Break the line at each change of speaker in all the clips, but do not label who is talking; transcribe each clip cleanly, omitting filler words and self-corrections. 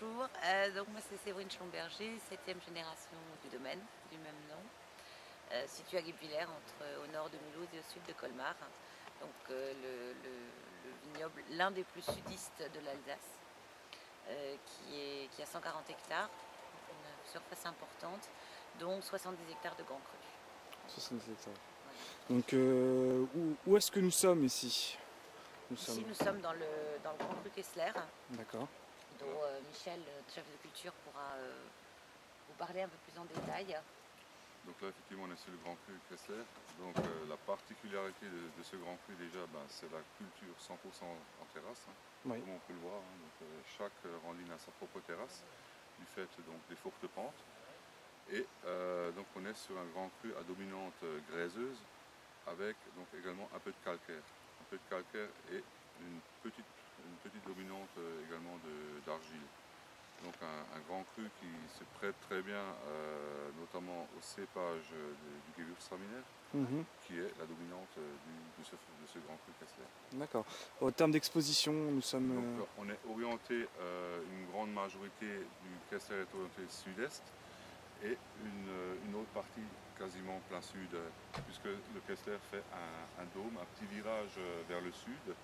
bonjour. Donc moi c'est Séverine Schlumberger, 7e génération du domaine du même nom, situé à Guebwiller, au nord de Mulhouse et au sud de Colmar. Donc le vignoble, l'un des plus sudistes de l'Alsace, qui a 140 hectares, une surface importante, dont 70 hectares de Grand Cru.
70 hectares.
Voilà.
Donc où est-ce que nous sommes ici?
Ici nous sommes dans le Grand Cru Kessler,
D'accord.
dont Michel, chef de culture, pourra vous parler un peu plus en détail.
Donc là, effectivement, on est sur le Grand Cru Kessler. Donc la particularité de ce Grand Cru, déjà, c'est la culture 100% en terrasse,
Oui.
comme on peut le voir. Donc, chaque rendine a sa propre terrasse, du fait donc, des fortes pentes. Et donc on est sur un Grand Cru à dominante graiseuse, avec donc également un peu de calcaire. Un peu de calcaire et une petite dominante également d'argile. Donc un grand cru qui se prête très bien notamment au cépage du Gewürztraminer, qui est la dominante de ce grand cru Kessler.
D'accord. En termes d'exposition, nous sommes...
Donc on est orienté, une grande majorité du Kessler est orienté sud-est et une autre partie quasiment plein sud, puisque le Kessler fait un dôme, un petit virage vers le sud.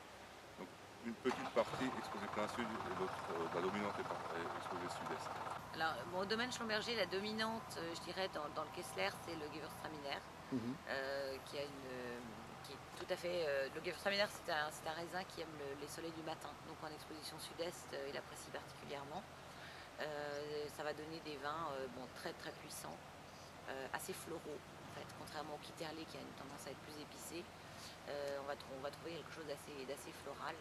Donc, une petite partie exposée plein sud et l'autre, la dominante est exposée sud-est.
Alors, au domaine Schlumberger, la dominante, je dirais, dans le Kessler, c'est le Gewürztraminer, qui est tout à fait... le Gewürztraminer, c'est un raisin qui aime les soleils du matin. Donc, en exposition sud-est, il apprécie particulièrement. Ça va donner des vins très très puissants, assez floraux, en fait, contrairement au Kitterlé qui a une tendance à être plus épicé. On va trouver quelque chose d'assez floral,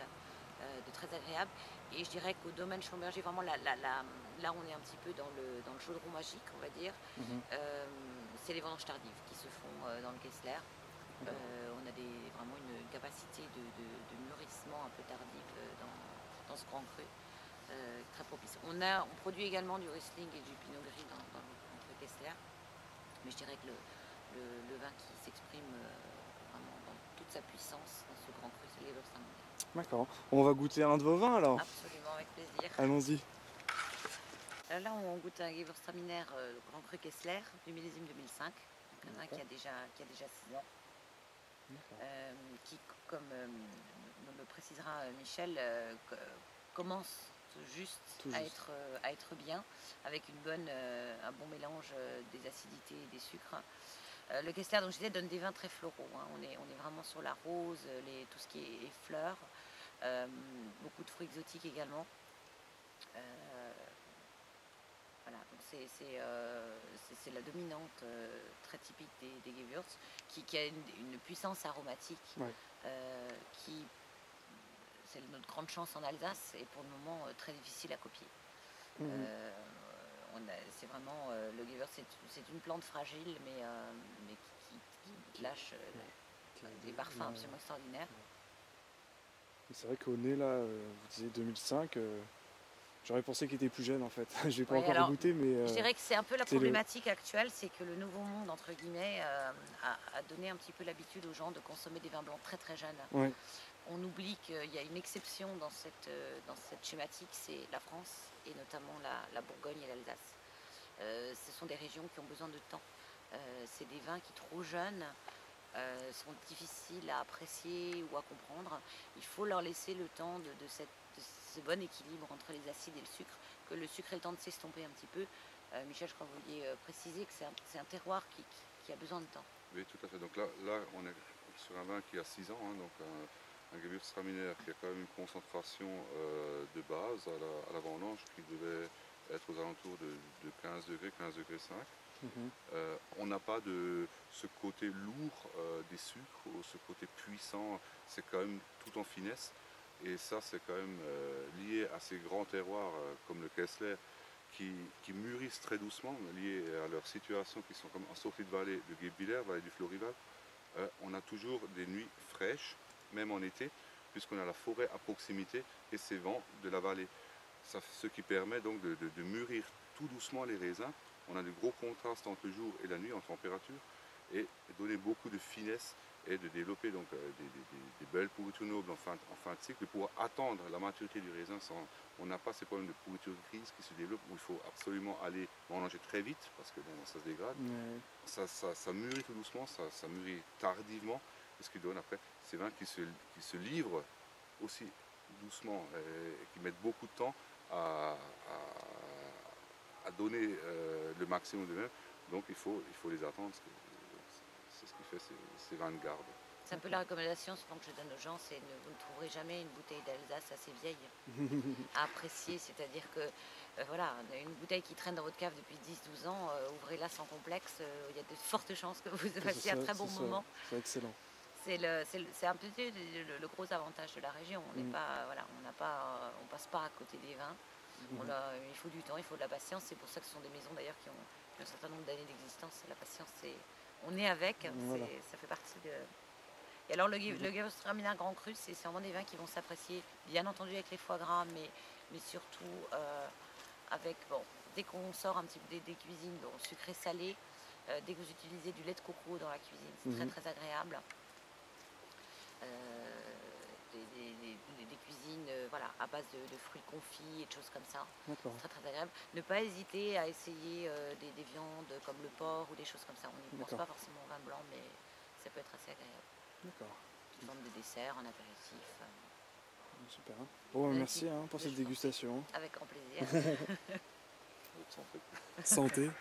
de très agréable. Et je dirais qu'au domaine Schlumberger, vraiment là on est un petit peu dans le chaudron magique, on va dire. C'est les vendanges tardives qui se font dans le Kessler. On a vraiment une capacité de mûrissement un peu tardive dans ce grand cru, très propice. On produit également du Riesling et du Pinot Gris dans le grand cru Kessler. Mais je dirais que le vin qui s'exprime vraiment dans toute sa puissance dans ce grand cru, c'est le Gewürztraminer.
D'accord. On va goûter un de vos vins alors.
Absolument, avec plaisir.
Allons-y.
Là, on goûte un Gewürztraminer Grand Cru Kessler du millésime 2005, donc un vin qui a déjà 6 ans. Qui, comme me précisera Michel, commence juste à être bien, avec un bon mélange des acidités et des sucres. Le Kessler, donc je disais, donne des vins très floraux. On est vraiment sur la rose, tout ce qui est fleurs, beaucoup de fruits exotiques également. Voilà, donc c'est la dominante très typique des Gewürz, qui a une puissance aromatique, c'est notre grande chance en Alsace et pour le moment très difficile à copier. C'est vraiment le Gewürz, c'est une plante fragile mais qui lâche des parfums absolument extraordinaires.
C'est vrai qu'au nez là, vous disiez 2005, j'aurais pensé qu'il était plus jeune en fait. Je n'ai pas encore goûté, mais...
je dirais que c'est un peu la problématique actuelle, c'est que le nouveau monde, entre guillemets, a donné un petit peu l'habitude aux gens de consommer des vins blancs très très jeunes.
Ouais.
On oublie qu'il y a une exception dans cette schématique, c'est la France et notamment la Bourgogne et l'Alsace. Ce sont des régions qui ont besoin de temps. C'est des vins qui, trop jeunes, sont difficiles à apprécier ou à comprendre. Il faut leur laisser le temps de ce bon équilibre entre les acides et le sucre, que le sucre ait le temps de s'estomper un petit peu. Michel, je crois que vous vouliez préciser que c'est un terroir qui a besoin de temps.
Oui, tout à fait. Donc là on est sur un vin qui a 6 ans, donc un Gewürztraminer qui a quand même une concentration de base à la vendange qui devait être aux alentours de 15 degrés, 15 degrés 5. On n'a pas de ce côté lourd des sucres, ou ce côté puissant, c'est quand même tout en finesse. Et ça, c'est quand même lié à ces grands terroirs comme le Kessler qui mûrissent très doucement, liés à leur situation qui sont comme en sortie de vallée de Guebwiller, vallée du Florival. On a toujours des nuits fraîches, même en été, puisqu'on a la forêt à proximité et ces vents de la vallée. Ce qui permet donc de mûrir tout doucement les raisins. On a de gros contrastes entre le jour et la nuit en température et donner beaucoup de finesse et de développer donc, des belles pourritures nobles en fin de cycle, pour attendre la maturité du raisin. On n'a pas ces problèmes de pourriture grise qui se développent où il faut absolument aller manger très vite parce que bon, ça se dégrade. Ça mûrit tout doucement, ça mûrit tardivement, et ce qui donne après ces vins qui se livrent aussi doucement et qui mettent beaucoup de temps à donner le maximum de vin. Donc il faut les attendre. C'est ce qui fait ces vins de garde.
C'est un peu la recommandation souvent que je donne aux gens, c'est vous ne trouverez jamais une bouteille d'Alsace assez vieille à apprécier. C'est-à-dire que voilà, une bouteille qui traîne dans votre cave depuis 10-12 ans, ouvrez-la sans complexe, il y a de fortes chances que vous passiez un très bon moment.
C'est excellent.
C'est un peu le gros avantage de la région. On n'est pas, voilà, on passe pas à côté des vins. Il faut du temps, il faut de la patience. C'est pour ça que ce sont des maisons d'ailleurs qui ont un certain nombre d'années d'existence. La patience, on est avec, voilà. Ça fait partie de... Et alors le Gewürztraminer Grand Cru, c'est vraiment des vins qui vont s'apprécier, bien entendu avec les foie gras, mais surtout avec, bon, dès qu'on sort un petit peu des cuisines sucré-salé, dès que vous utilisez du lait de coco dans la cuisine, c'est très très agréable. Des cuisines voilà, à base de fruits confits et de choses comme ça. C'est très très agréable. Ne pas hésiter à essayer des viandes comme le porc ou des choses comme ça. On n'y pense pas forcément au vin blanc, mais ça peut être assez agréable.
D'accord.
Sous forme de dessert, en apéritif.
Super. Bon, merci pour cette dégustation.
Avec grand plaisir.
Santé.
Santé.